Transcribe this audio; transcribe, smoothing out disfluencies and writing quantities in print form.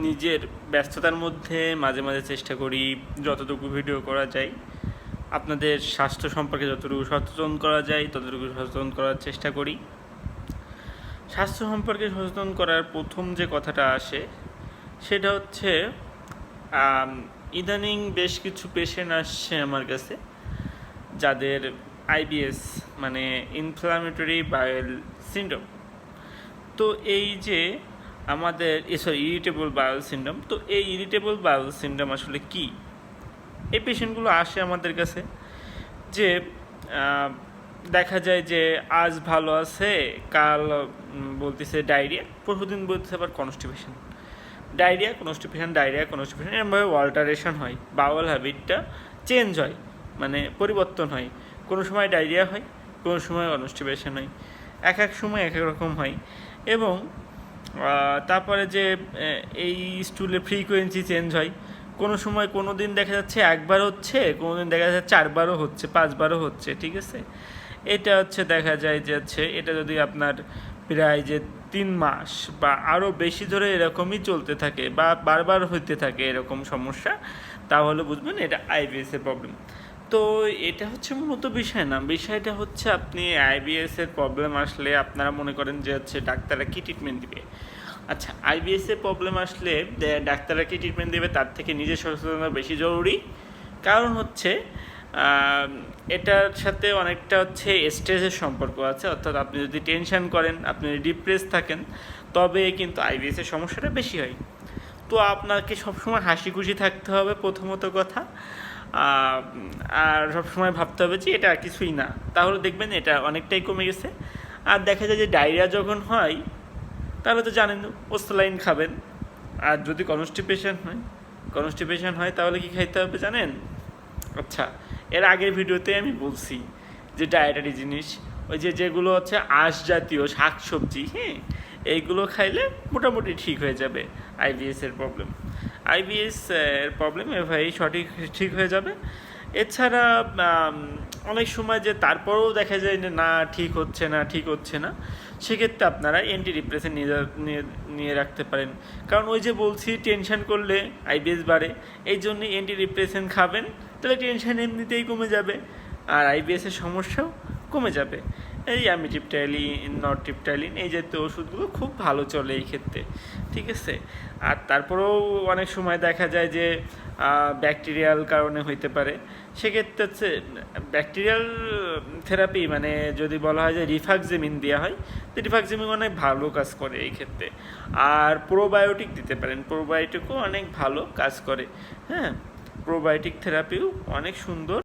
নিজের ব্যস্ততার মধ্যে মাঝে মাঝে চেষ্টা করি যতটুকু ভিডিও করা যায় আপনাদের স্বাস্থ্য সম্পর্কে যতটুকু সচেতন করা যায় ততটুকু সচেতন করার চেষ্টা করি। স্বাস্থ্য সম্পর্কে সচেতন করার প্রথম যে কথাটা আসে সেটা হচ্ছে ইদানিং বেশ কিছু পেশেন্ট আসছে আমার কাছে যাদের আইবিএস মানে ইনফ্লামেটরি বাউল সিনড্রোম। তো এই যে আমাদের ইরিটেবল বাউল সিনড্রোম, তো এই ইরিটেবল বাউল সিনড্রোম আসলে কি? এই পেশেন্টগুলো আসে আমাদের কাছে যে দেখা যায় যে আজ ভালো আছে, কাল বলতেছে ডায়রিয়া, পরশুদিন বলতেছে আবার constipation, diarrhoea constipation, diarrhoea constipation, এরকমভাবে অল্টারেশন হয়, বাউল হ্যাবিটটা চেঞ্জ হয়, মানে পরিবর্তন হয়। কোনো সময় ডায়রিয়া হয়, কোনো সময় কনস্টিপেশন হয়, এক এক সময় এক এক রকম হয়। এবং তারপরে যে এই স্টুলের ফ্রিকোয়েন্সি চেঞ্জ হয়, কোনো সময় কোনো দিন দেখা যাচ্ছে একবার হচ্ছে, কোনো দিন দেখা যাচ্ছে 4বারও হচ্ছে, 5বারও হচ্ছে, ঠিক আছে। এটা হচ্ছে দেখা যায় যে হচ্ছে এটা যদি আপনার প্রায় যে 3 মাস বা আরও বেশি ধরে এরকমই চলতে থাকে বা বারবার হইতে থাকে এরকম সমস্যা, তাহলে বুঝবেন এটা আইবিএসের প্রবলেম। তো এটা হচ্ছে মূলত বিষয় না, বিষয়টা হচ্ছে আপনি আইবিএসের প্রবলেম আসলে আপনারা মনে করেন যে হচ্ছে ডাক্তাররা কী ট্রিটমেন্ট দিবে। আচ্ছা, আইবিএসের প্রবলেম আসলে ডাক্তাররা কী ট্রিটমেন্ট দেবে তার থেকে নিজের সচেতনতা বেশি জরুরি। কারণ হচ্ছে এটার সাথে অনেকটা হচ্ছে স্ট্রেসের সম্পর্ক আছে, অর্থাৎ আপনি যদি টেনশন করেন, আপনি ডিপ্রেস থাকেন, তবে কিন্তু আইবিএসের সমস্যাটা বেশি হয়। তো আপনাকে সবসময় হাসি খুশি থাকতে হবে প্রথমত কথা, আর সবসময় ভাবতে হবে যে এটা কিছুই না, তাহলে দেখবেন এটা অনেকটাই কমে গেছে। আর দেখা যায় যে ডায়রিয়া যখন হয় তাহলে তো জানেন ওস্তালাইন খাবেন। আর যদি কনস্টিপেশন হয় তাহলে কি খাইতে হবে জানেন? আচ্ছা, এর আগের ভিডিওতে আমি বলছি যে ডায়েটারি জিনিস, ওই যেগুলো হচ্ছে আঁশ জাতীয় শাকসবজি, হ্যাঁ, এইগুলো খাইলে মোটামুটি ঠিক হয়ে যাবে আইবিএসের প্রবলেম। আইবিএস এর প্রবলেম এভাবেই ঠিক হয়ে যাবে। এছাড়া অনেক সময় যে তারপরেও দেখা যায় যে না ঠিক হচ্ছে না, সেক্ষেত্রে আপনারা অ্যান্টি ডিপ্রেসেন্ট নিয়ে রাখতে পারেন। কারণ ওই যে বলছি টেনশন করলে আইবিএস বাড়ে, এই জন্যে অ্যান্টি ডিপ্রেসেন্ট খাবেন, তাহলে টেনশন এমনিতেই কমে যাবে আর আইবিএসের সমস্যাও কমে যাবে। এই অ্যামিট্রিপটাইলিন, নরট্রিপটাইলিন এই জাতীয় ওষুধগুলো খুব ভালো চলে এই ক্ষেত্রে, ঠিক আছে। আর তারপরেও অনেক সময় দেখা যায় যে ব্যাকটেরিয়াল কারণে হইতে পারে, সেক্ষেত্রে হচ্ছে ব্যাকটেরিয়াল থেরাপি, মানে যদি বলা হয় যে রিফাক্সিমিন দেওয়া হয়, তো রিফাক্সিমিন অনেক ভালো কাজ করে এই ক্ষেত্রে। আর প্রোবায়োটিক দিতে পারেন, প্রোবায়োটিকও অনেক ভালো কাজ করে, হ্যাঁ, প্রোবায়োটিক থেরাপিও অনেক সুন্দর।